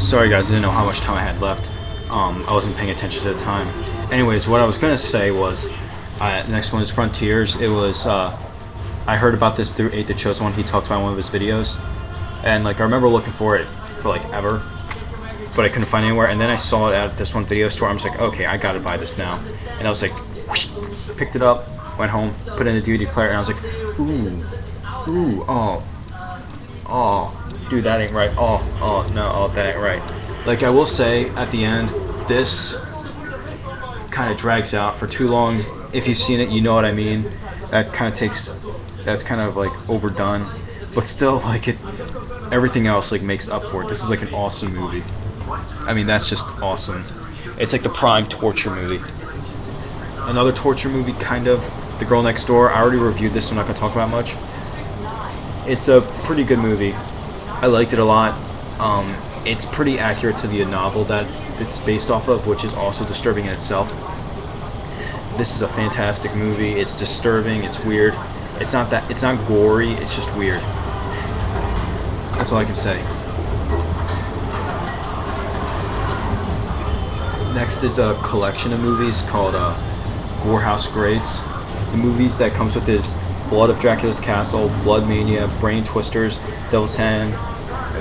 Sorry guys, I didn't know how much time I had left. I wasn't paying attention to the time. Anyways, what I was gonna say was, next one is Frontiers. It was, I heard about this through 8 the Chosen One. He talked about one of his videos, and like I remember looking for it for like ever, but I couldn't find it anywhere. And then I saw it at this one video store. I was like, okay, I gotta buy this now. And I was like, whoosh, picked it up, went home, put it in the DVD player, and I was like, ooh, oh, dude, that ain't right. Oh, no, that ain't right. Like, I will say, at the end, this kind of drags out for too long. If you've seen it, you know what I mean. That kind of that's kind of, like, overdone. But still, like, everything else, like, makes up for it. This is, like, an awesome movie. I mean, that's just awesome. It's, like, the prime torture movie. Another torture movie, kind of, The Girl Next Door. I already reviewed this, so I'm not going to talk about much. It's a pretty good movie. I liked it a lot. It's pretty accurate to the novel that it's based off of, which is also disturbing in itself. This is a fantastic movie. It's disturbing. It's weird. It's not gory. It's just weird. That's all I can say. Next is a collection of movies called Whorehouse Grades. The movies that comes with is Blood of Dracula's Castle, Blood Mania, Brain Twisters, Devil's Hand,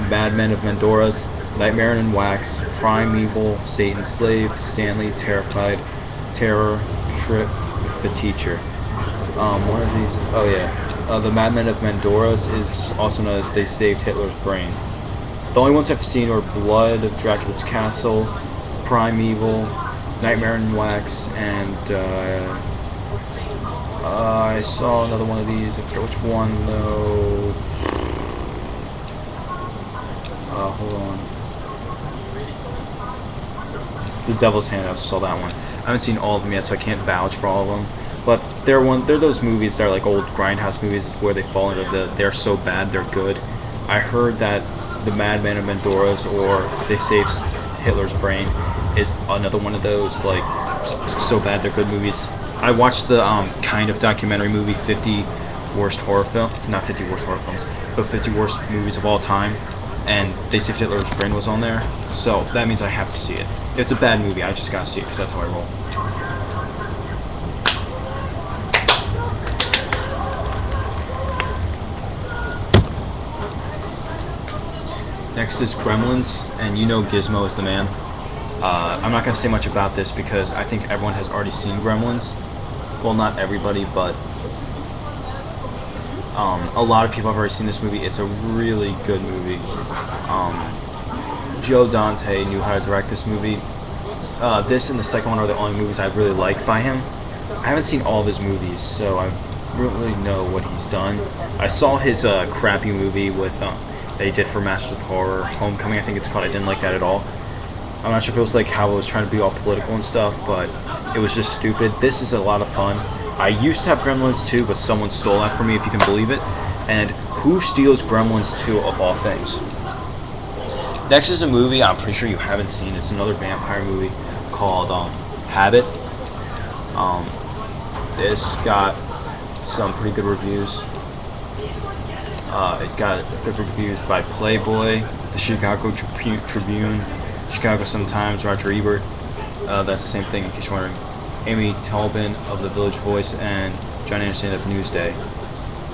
Madmen of Mendora's, Nightmare in Wax, Primeval, Satan's Slave, Stanley, Terrified, Terror, Trip, The Teacher. One of these, oh yeah, the Madmen of Mendora's is also known as They Saved Hitler's Brain. The only ones I've seen are Blood of Dracula's Castle, Primeval, Nightmare in Wax, and I saw another one of these. I forget which one though. Hold on. The Devil's Hand. I saw that one. I haven't seen all of them yet, so I can't vouch for all of them. But they're those movies that are like old grindhouse movies, where they fall into they're so bad they're good. I heard that the Madman of Mendora's or They Saved Hitler's Brain is another one of those like so bad they're good movies. I watched the kind of documentary movie 50 Worst Horror Film, not 50 Worst Horror Films, but 50 Worst Movies of All Time, and They Saved Hitler's Brain was on there, so that means I have to see it. If it's a bad movie, I just gotta see it because that's how I roll. Next is Gremlins, and you know Gizmo is the man. I'm not going to say much about this because I think everyone has already seen Gremlins. Well, not everybody, but a lot of people have already seen this movie. It's a really good movie. Joe Dante knew how to direct this movie. This and the second one are the only movies I really like by him. I haven't seen all of his movies, so I don't really know what he's done. I saw his crappy movie with that he did for Masters of Horror, Homecoming, I think it's called. I didn't like that at all. I'm not sure if it was like how it was trying to be all political and stuff, but it was just stupid. This is a lot of fun. I used to have Gremlins 2, but someone stole that from me, if you can believe it. And who steals Gremlins 2 of all things? Next is a movie I'm pretty sure you haven't seen. It's another vampire movie called Habit. This got some pretty good reviews. It got good reviews by Playboy, the Chicago Tribune, Chicago Sun-Times, Roger Ebert. That's the same thing in case you're wondering. Amy Talbin of The Village Voice and John Anderson of Newsday.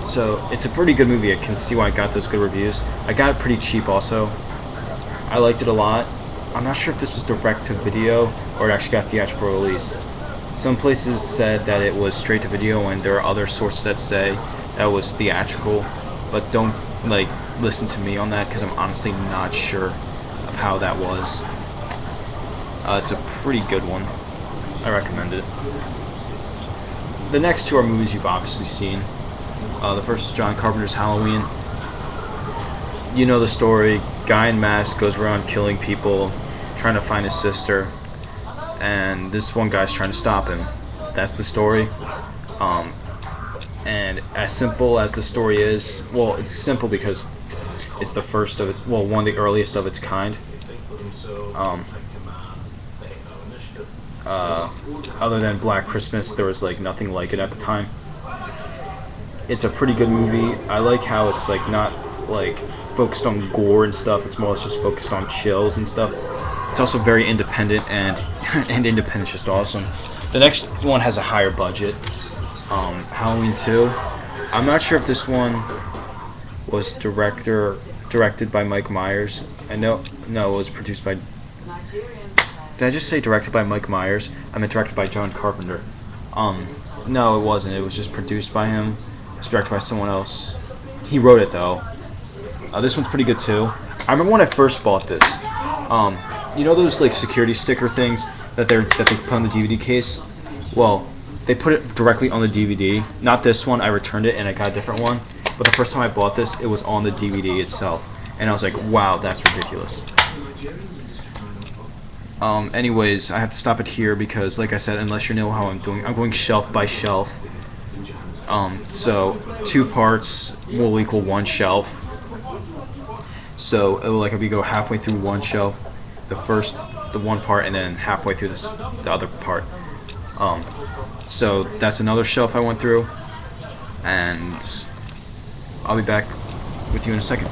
So it's a pretty good movie. I can see why it got those good reviews. I got it pretty cheap also. I liked it a lot. I'm not sure if this was direct to video or it actually got theatrical release. Some places said that it was straight to video, and there are other sources that say that it was theatrical. But don't like listen to me on that because I'm honestly not sure of how that was. It's a pretty good one. I recommend it. The next two are movies you've obviously seen. The first is John Carpenter's Halloween. You know the story. Guy in mask goes around killing people, trying to find his sister, and this one guy's trying to stop him. That's the story. And as simple as the story is, well, it's simple because it's the first of its, well, one of the earliest of its kind. Other than Black Christmas, there was like nothing like it at the time. It's a pretty good movie. I like how it's like not like focused on gore and stuff. It's more or less just focused on chills and stuff. It's also very independent, and and independent's just awesome. The next one has a higher budget. Halloween 2. I'm not sure if this one was directed by Mike Myers. I know, no, it was produced by. Did I just say directed by Mike Myers? I meant directed by John Carpenter. No, it wasn't. It was just produced by him. It's directed by someone else. He wrote it though. This one's pretty good too. I remember when I first bought this. You know those like security sticker things that they put on the DVD case? Well, they put it directly on the DVD. Not this one. I returned it and I got a different one. But the first time I bought this, it was on the DVD itself, and I was like, "Wow, that's ridiculous." Anyways, I have to stop it here because, like I said, unless you know how I'm going shelf by shelf. So 2 parts will equal 1 shelf. So it will, like, if we go halfway through one shelf, the one part, and then halfway through the other part. So that's another shelf I went through, and I'll be back with you in a second.